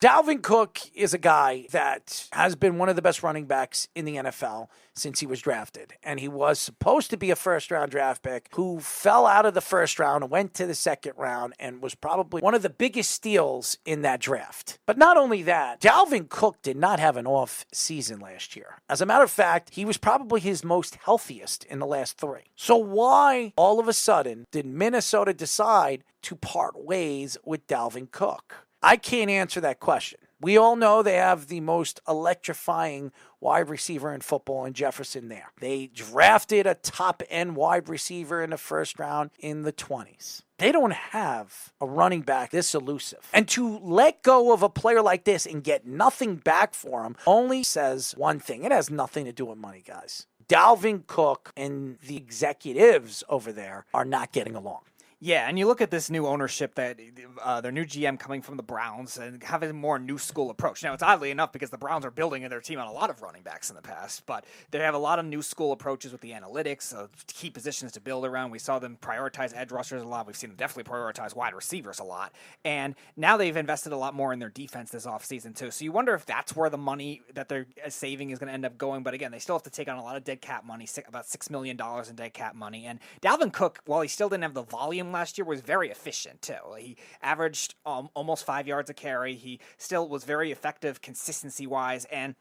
Dalvin Cook is a guy that has been one of the best running backs in the NFL since he was drafted. And he was supposed to be a first-round draft pick who fell out of the first round and went to the second round and was probably one of the biggest steals in that draft. But not only that, Dalvin Cook did not have an off season last year. As a matter of fact, he was probably his most healthiest in the last 3. So why all of a sudden did Minnesota decide to part ways with Dalvin Cook? I can't answer that question. We all know they have the most electrifying wide receiver in football in Jefferson there. They drafted a top-end wide receiver in the first round in the 20s. They don't have a running back this elusive. And to let go of a player like this and get nothing back for him only says one thing. It has nothing to do with money, guys. Dalvin Cook and the executives over there are not getting along. Yeah, and you look at this new ownership, that their new GM coming from the Browns and having a more new school approach. Now, it's oddly enough because the Browns are building their team on a lot of running backs in the past, but they have a lot of new school approaches with the analytics, key positions to build around. We saw them prioritize edge rushers a lot. We've seen them definitely prioritize wide receivers a lot. And now they've invested a lot more in their defense this offseason, too. So you wonder if that's where the money that they're saving is going to end up going. But again, they still have to take on a lot of dead cap money, about $6 million in dead cap money. And Dalvin Cook, while he still didn't have the volume last year, was very efficient too. He averaged almost 5 yards a carry. He still was very effective consistency wise, and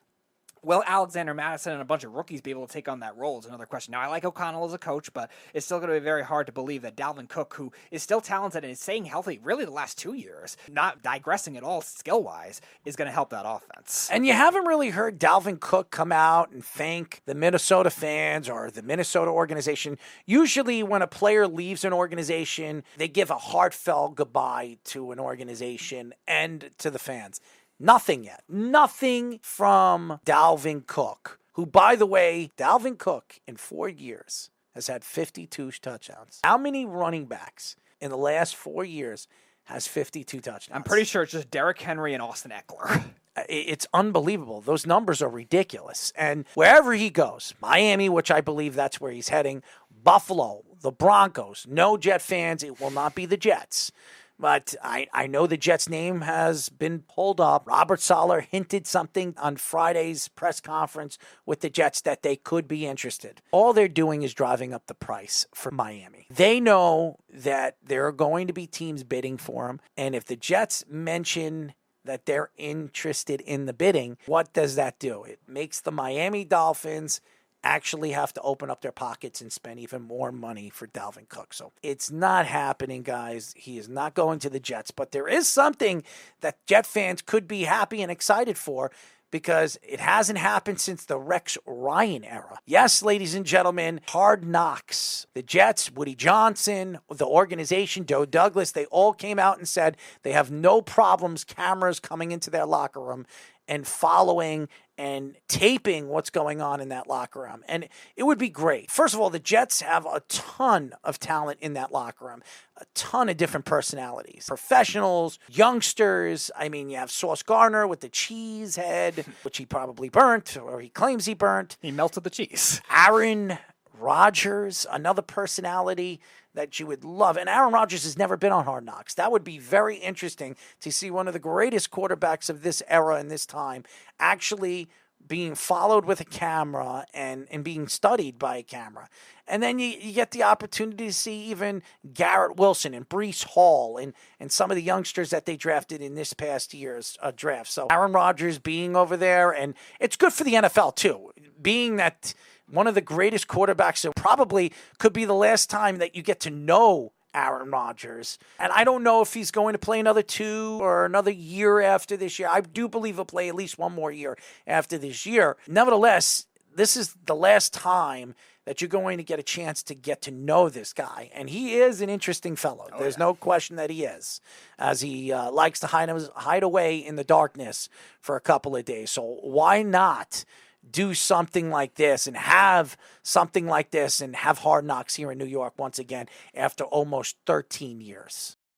will Alexander Madison and a bunch of rookies be able to take on that role is another question. Now, I like O'Connell as a coach, but it's still going to be very hard to believe that Dalvin Cook, who is still talented and is staying healthy really the last 2 years, not digressing at all skill-wise, is going to help that offense. And you haven't really heard Dalvin Cook come out and thank the Minnesota fans or the Minnesota organization. Usually when a player leaves an organization, they give a heartfelt goodbye to an organization and to the fans. Nothing yet. Nothing from Dalvin Cook, who, by the way, Dalvin Cook in 4 years has had 52 touchdowns. How many running backs in the last 4 years has 52 touchdowns? I'm pretty sure it's just Derrick Henry and Austin Eckler. It's unbelievable. Those numbers are ridiculous. And wherever he goes, Miami, which I believe that's where he's heading, Buffalo, the Broncos, no Jet fans, it will not be the Jets. But I know the Jets' name has been pulled up. Robert Saleh hinted something on Friday's press conference with the Jets that they could be interested. All they're doing is driving up the price for Miami. They know that there are going to be teams bidding for him. And if the Jets mention that they're interested in the bidding, what does that do? It makes the Miami Dolphins actually have to open up their pockets and spend even more money for Dalvin Cook. So it's not happening, guys. He is not going to the Jets. But there is something that Jet fans could be happy and excited for, because it hasn't happened since the Rex Ryan era. Yes, ladies and gentlemen, Hard Knocks. The Jets, Woody Johnson, the organization, Joe Douglas, they all came out and said they have no problems, cameras coming into their locker room and following and taping what's going on in that locker room. And it would be great. First of all, the Jets have a ton of talent in that locker room, a ton of different personalities, professionals, youngsters. I mean, you have Sauce Gardner with the cheese head, which he probably burnt, or he claims he burnt. He melted the cheese. Aaron Rodgers, another personality that you would love. And Aaron Rodgers has never been on Hard Knocks. That would be very interesting to see one of the greatest quarterbacks of this era and this time actually being followed with a camera and being studied by a camera. And then you get the opportunity to see even Garrett Wilson and Breece Hall and some of the youngsters that they drafted in this past year's draft. So Aaron Rodgers being over there, and it's good for the NFL too, being that one of the greatest quarterbacks, so probably could be the last time that you get to know Aaron Rodgers. And I don't know if he's going to play another 2 or another year after this year. I do believe he'll play at least one more year after this year. Nevertheless, this is the last time that you're going to get a chance to get to know this guy. And he is an interesting fellow. There's no question that he is, as he likes to hide away in the darkness for a couple of days. So why not do something like this and have something like this and have Hard Knocks here in New York once again after almost 13 years?